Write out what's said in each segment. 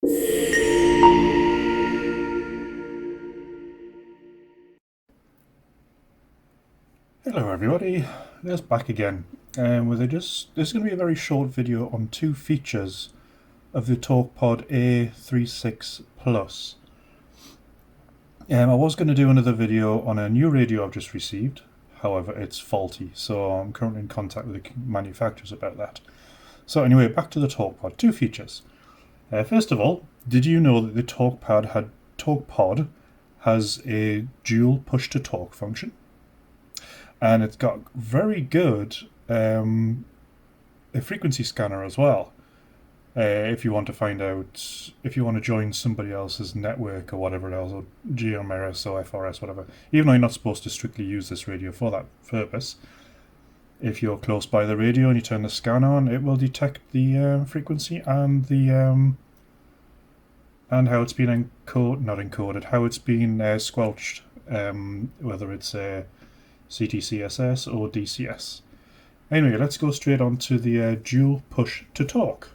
Hello everybody, there's back again this is going to be a very short video on two features of the Talkpod A36plus. I was going to do another video on a new radio I've just received, however it's faulty, so I'm currently in contact with the manufacturers about that. So anyway, back to the Talkpod, two features. First of all, did you know that the Talkpod has a dual push-to-talk function? And it's got very good a frequency scanner as well. If you want to find out, if you want to join somebody else's network or whatever else, or GeoMeris or FRS, whatever, even though you're not supposed to strictly use this radio for that purpose, if you're close by the radio and you turn the scanner on, it will detect the frequency and the and how it's been how it's been squelched, whether it's CTCSS or DCS. Anyway, let's go straight on to the dual push to talk.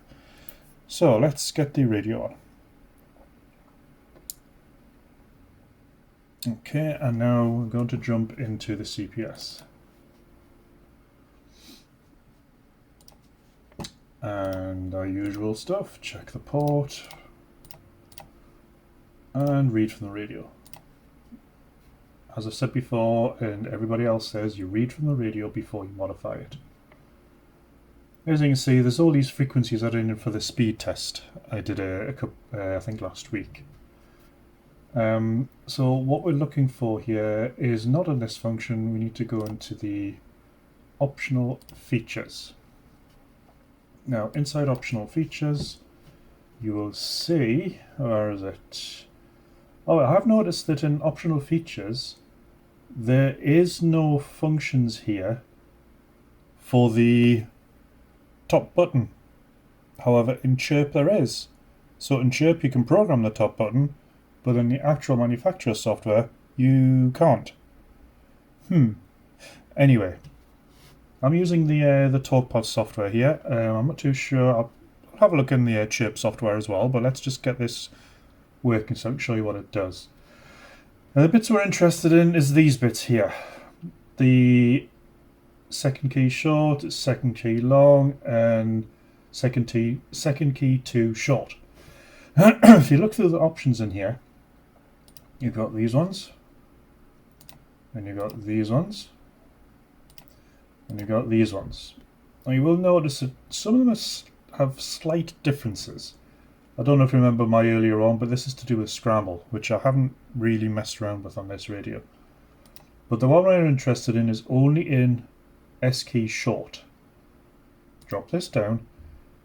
So let's get the radio on. Okay, and now we're going to jump into the CPS. And our usual stuff, check the port and read from the radio. As I've said before, and everybody else says, you read from the radio before you modify it. As you can see, there's all these frequencies that are in for the speed test I did I think last week. So what we're looking for here is not on this function. We need to go into the optional features. Now, inside optional features, you will see, where is it? Oh, I have noticed that in optional features, there is no functions here for the top button. However, in Chirp there is. So in Chirp you can program the top button, but in the actual manufacturer software you can't. Anyway, I'm using the Talkpod software here. I'm not too sure. I'll have a look in the Chirp software as well, but let's just get this working so I can show you what it does. Now the bits we're interested in is these bits here. The second key short, second key long, and second key to short. If you look through the options in here, you've got these ones, and you've got these ones, and you've got these ones. Now you will notice that some of them have slight differences. I don't know if you remember my earlier on, but this is to do with scramble, which I haven't really messed around with on this radio. But the one we're interested in is only in S key short. Drop this down,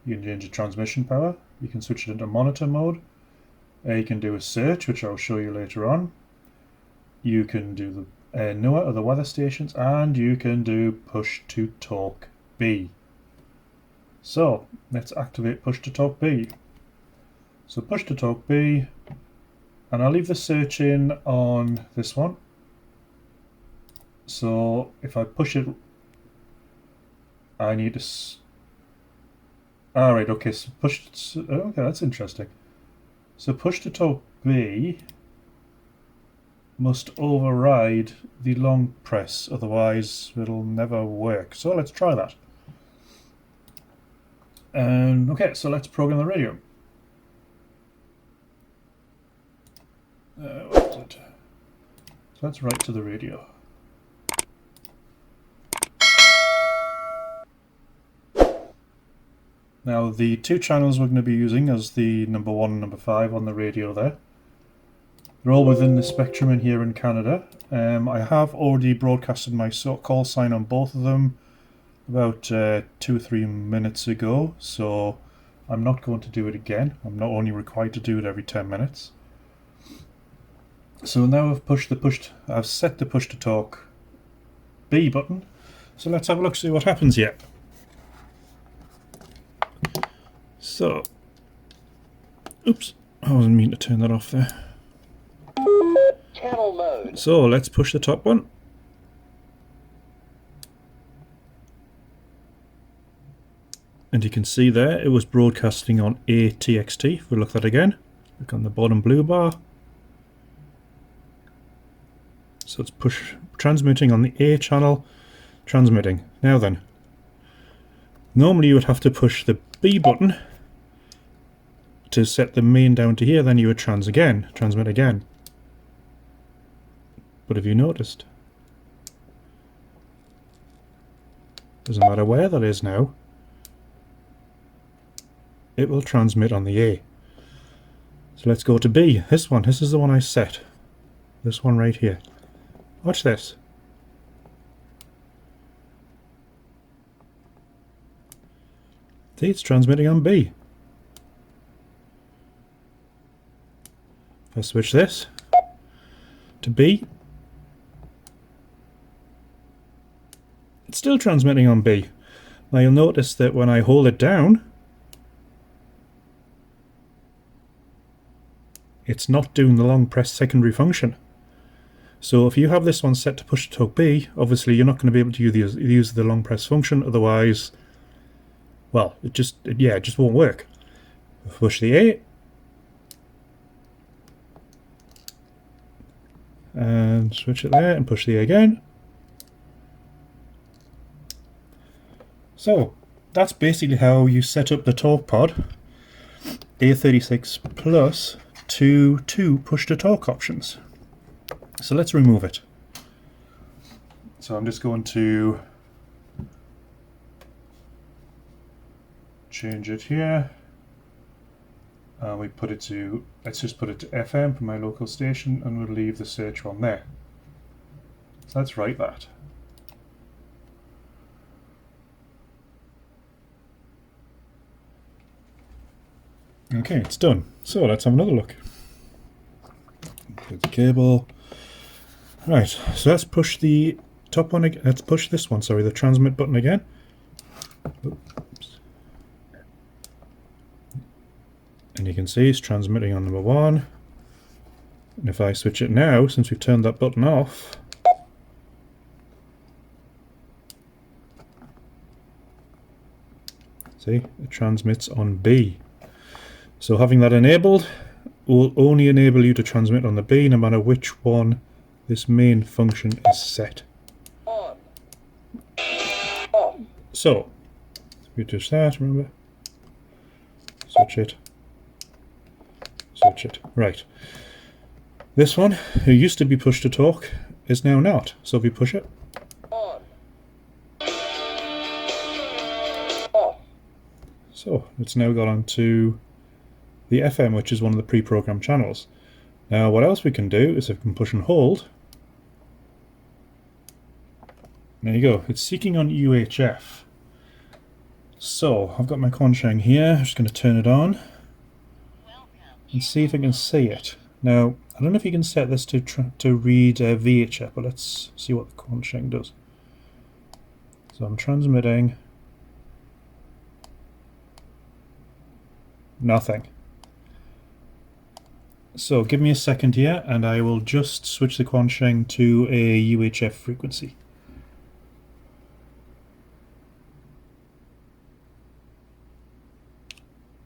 you can change the transmission power, you can switch it into monitor mode, you can do a search, which I'll show you later on, you can do the NOAA or the weather stations, and you can do push to talk B. So let's activate push to talk B. So push to talk B, and I'll leave the search in on this one. So if I push it, I need to. Alright, okay, so okay, that's interesting. So push to talk B must override the long press, otherwise it'll never work. So let's try that. And okay, so let's program the radio. What is it? So let's write to the radio. Now the two channels we're going to be using as the number 1 and number 5 on the radio there. They're all within the spectrum in here in Canada. I have already broadcasted my call sign on both of them about 2 or 3 minutes ago, so I'm not going to do it again. I'm not only required to do it every 10 minutes. So now I've set the push to talk B button. So let's have a look, see what happens here. So, oops, I wasn't meaning to turn that off there. Channel mode. So let's push the top one. And you can see there it was broadcasting on ATXT. If we look at that again, look on the bottom blue bar. So it's transmitting on the A channel, transmitting. Now then, normally you would have to push the B button to set the main down to here, then you would transmit again. But have you noticed? Doesn't matter where that is now. It will transmit on the A. So let's go to B. This one. This is the one I set. This one right here. Watch this. See, it's transmitting on B. If I switch this to B, it's still transmitting on B. Now you'll notice that when I hold it down, it's not doing the long press secondary function. So if you have this one set to push to talk B, obviously you're not going to be able to use the long press function, otherwise, well, it just won't work. Push the A, and switch it there and push the A again. So that's basically how you set up the Talkpod A36plus to two push to talk options. So let's remove it. So I'm just going to change it here. Let's just put it to FM for my local station, and we'll leave the search one there. So let's write that. Okay, it's done. So let's have another look. Put the cable. Right, so let's push the top one again. Let's push this one, sorry, the transmit button again. Oops. And you can see it's transmitting on number 1. And if I switch it now, since we've turned that button off, see, it transmits on B. So having that enabled will only enable you to transmit on the B no matter which one this main function is set. So, we just that, remember? Switch it. Switch it. Right. This one, who used to be push to talk, is now not. So if you push it. So, it's now got onto the FM, which is one of the pre-programmed channels. Now what else we can do is if we can push and hold. There you go, it's seeking on UHF. So I've got my Quansheng here, I'm just going to turn it on and see if I can see it. Now I don't know if you can set this to read VHF, but let's see what the Quansheng does. So I'm transmitting nothing. So give me a second here and I will just switch the Quansheng to a UHF frequency.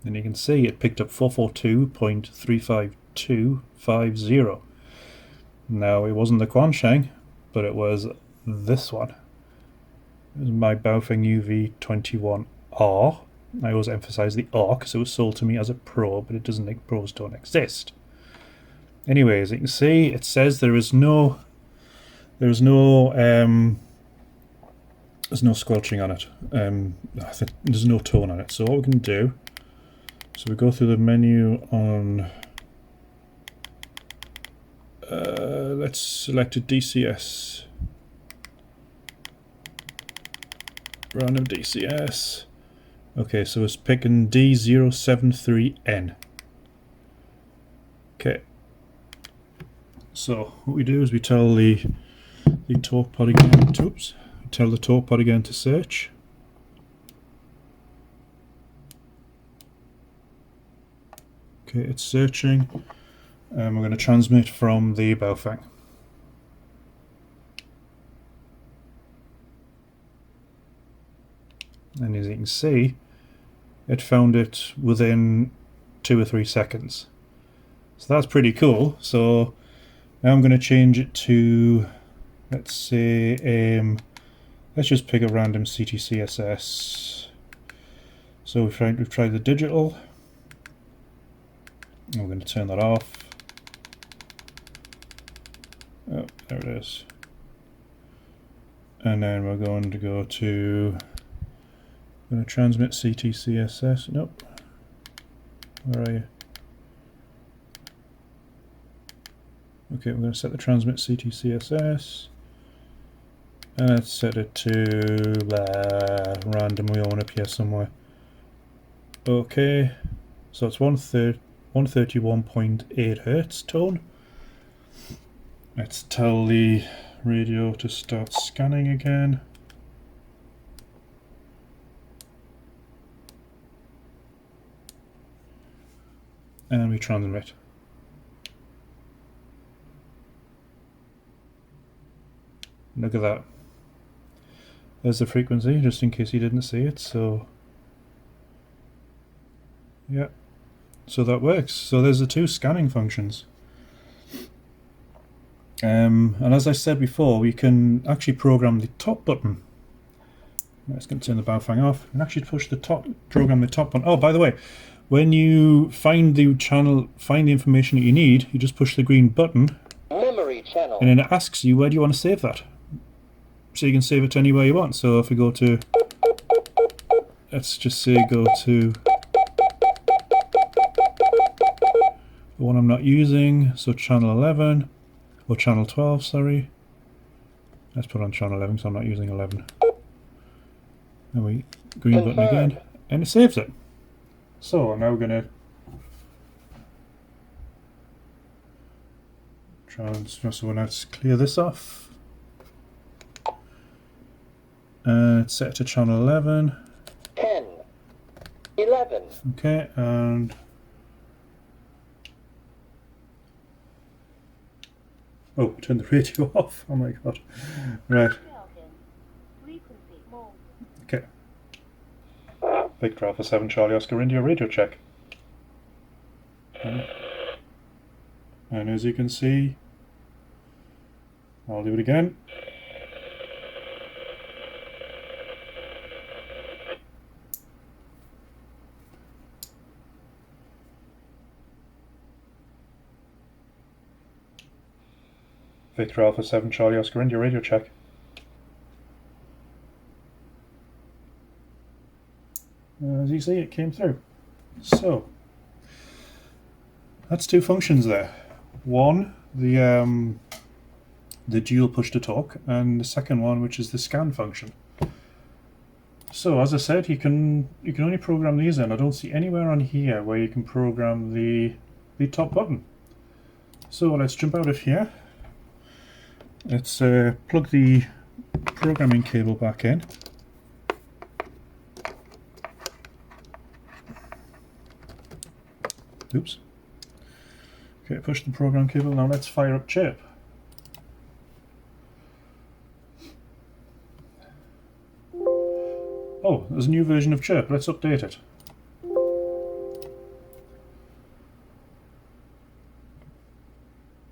And you can see it picked up 442.35250. Now it wasn't the Quansheng, but it was this one. It was my Baofeng UV21R. I always emphasize the R because it was sold to me as a Pro, but it doesn't. Pros don't exist. Anyway, as you can see, it says there's no squelching on it. There's no tone on it. So what we can do, so we go through the menu on, let's select a DCS, random DCS. Okay, so it's picking D073N. Okay. So what we do is we tell the Talkpod again. Oops. We tell the Talkpod again to search. Okay, it's searching, and we're going to transmit from the Baofeng. And as you can see, it found it within 2 or 3 seconds. So that's pretty cool. So now I'm going to change it to, let's say, let's just pick a random CTCSS. So we've tried the digital. I'm going to turn that off. Oh, there it is. And then we're going to go to, I'm going to transmit CTCSS. Nope. Where are you? Okay, we're going to set the transmit CTCSS. And let's set it to random. We all want up here somewhere. Okay, so it's 131.8 Hertz tone. Let's tell the radio to start scanning again. And we transmit. Look at that. There's the frequency, just in case you didn't see it. So yeah, so that works. So there's the 2 scanning functions. And as I said before, we can actually program the top button. Let's going to turn the Baofeng off and actually program the top button. Oh, by the way, when you find the channel, find the information that you need, you just push the green button, memory channel, and then it asks you where do you want to save that. So you can save it to anywhere you want. So if we go to, let's just say go to the one I'm not using, so channel 11, or channel 12, sorry. Let's put on channel 11 because I'm not using 11. And we green button again, and it saves it. So I'm now going to so let's clear this off. And set it to channel 11. 10, 11. Okay, and oh, turn the radio off. Oh my god. Right. Okay. Victor Alpha 7 Charlie Oscar India radio check. Okay. And as you can see, I'll do it again. Victor Alpha 7 Charlie Oscar India radio check. As you see, it came through. So that's 2 functions there. One, the dual push to talk, and the second one, which is the scan function. So as I said, you can only program these in. I don't see anywhere on here where you can program the top button. So let's jump out of here. Let's plug the programming cable back in. Oops. Okay, push the program cable. Now let's fire up chirp. Oh, there's a new version of chirp. Let's update it.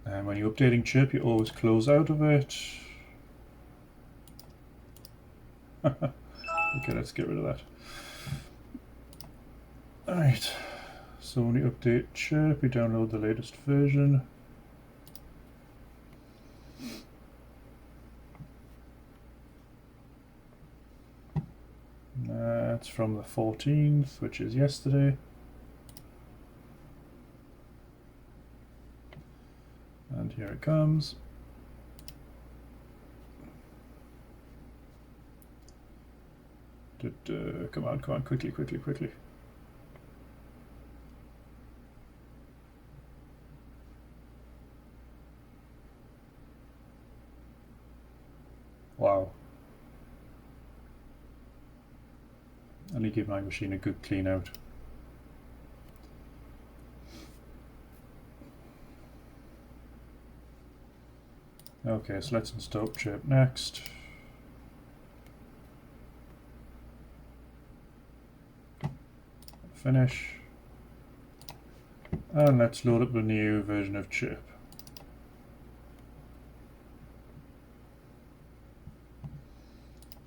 And when you're updating chirp, you always close out of it. Okay, let's get rid of that. Alright, so when you update chirp, you download the latest version. That's from the 14th, which is yesterday. And here it comes. Come on, quickly. Wow. I need to give my machine a good clean out. Okay, so let's install chirp next. finish. And let's load up the new version of chip.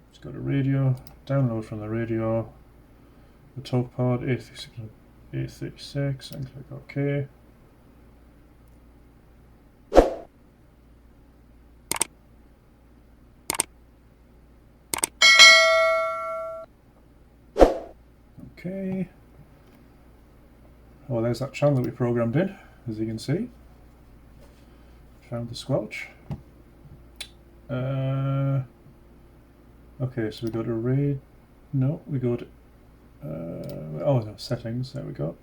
It's got a radio, download from the radio, the Talkpod A36 and click OK. Okay. Oh, there's that channel that we programmed in, as you can see. Found the squelch. Okay, so we go to raid. No, we go to. Oh no, settings. There we go.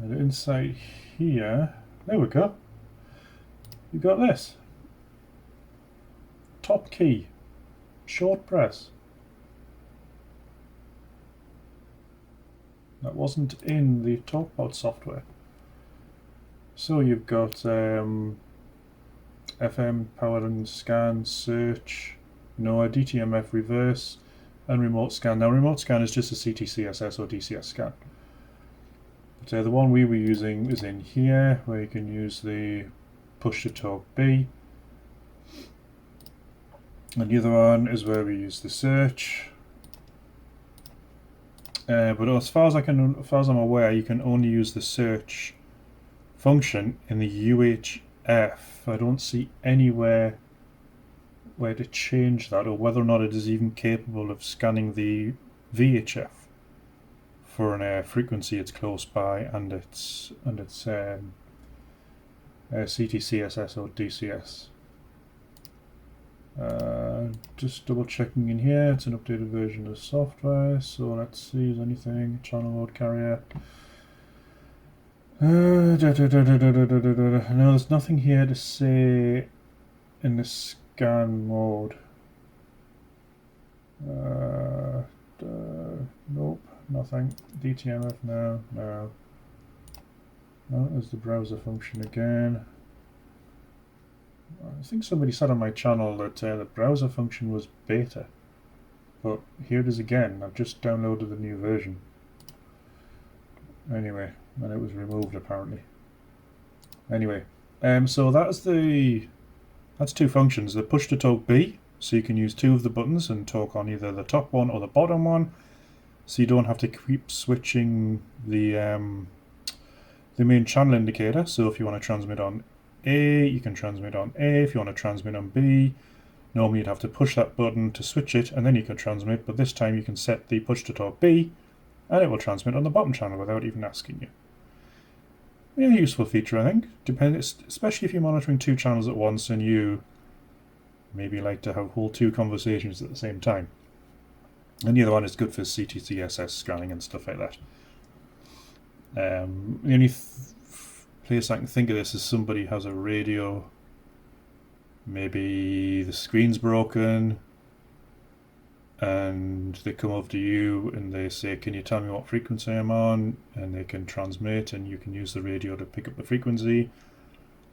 And inside here, there we go. You got this. Top key, short press. That wasn't in the Talkpod software. So you've got FM, power and scan, search, a DTMF reverse, and remote scan. Now remote scan is just a CTCSS or DCS scan. But the one we were using is in here, where you can use the push to talk B. And the other one is where we use the search. But as far as I'm aware, you can only use the search function in the UHF. I don't see anywhere where to change that, or whether or not it is even capable of scanning the VHF for an frequency it's close by and it's CTCSS or DCS. Just double checking in here, it's an updated version of the software, so let's see, is anything, channel mode carrier. No, there's nothing here to say in the scan mode. Nope, nothing. DTMF, no. No, there's the browser function again. I think somebody said on my channel that the browser function was beta, but here it is again. I've just downloaded the new version. Anyway, and it was removed apparently. Anyway, so that's two functions. The push to talk B, so you can use two of the buttons and talk on either the top one or the bottom one, so you don't have to keep switching the main channel indicator. So if you want to transmit on A, you can transmit on A. If you want to transmit on B, normally you'd have to push that button to switch it and then you can transmit, but this time you can set the push to talk B and it will transmit on the bottom channel without even asking you. Yeah, useful feature, I think. Especially if you're monitoring two channels at once and you maybe like to hold two conversations at the same time. And the other one is good for CTCSS scanning and stuff like that. The only place I can think of this is somebody has a radio, maybe the screen's broken, and they come over to you and they say, can you tell me what frequency I'm on? And they can transmit and you can use the radio to pick up the frequency.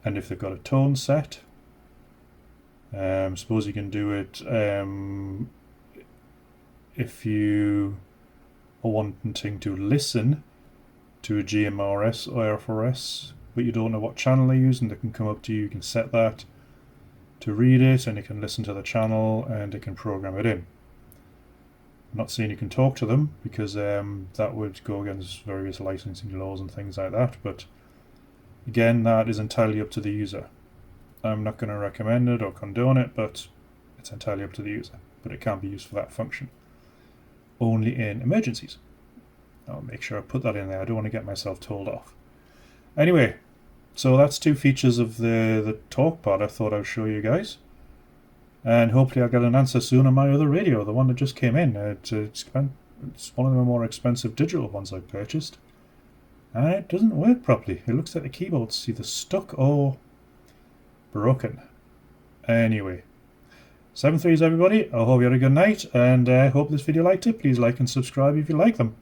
And if they've got a tone set, suppose you can do it if you are wanting to listen to a GMRS or FRS, but you don't know what channel they're using, they can come up to you, you can set that to read it, and you can listen to the channel and it can program it in. I'm not saying you can talk to them, because that would go against various licensing laws and things like that, but again, that is entirely up to the user. I'm not going to recommend it or condone it, but it's entirely up to the user. But it can be used for that function. Only in emergencies. I'll make sure I put that in there. I don't want to get myself told off. Anyway, so that's two features of the Talkpod I thought I'd show you guys. And hopefully I'll get an answer soon on my other radio, the one that just came in. It's one of the more expensive digital ones I purchased. And it doesn't work properly. It looks like the keyboard's either stuck or broken. Anyway, 7-3s everybody. I hope you had a good night, and I hope this video liked it. Please like and subscribe if you like them.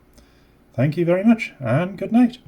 Thank you very much, and good night.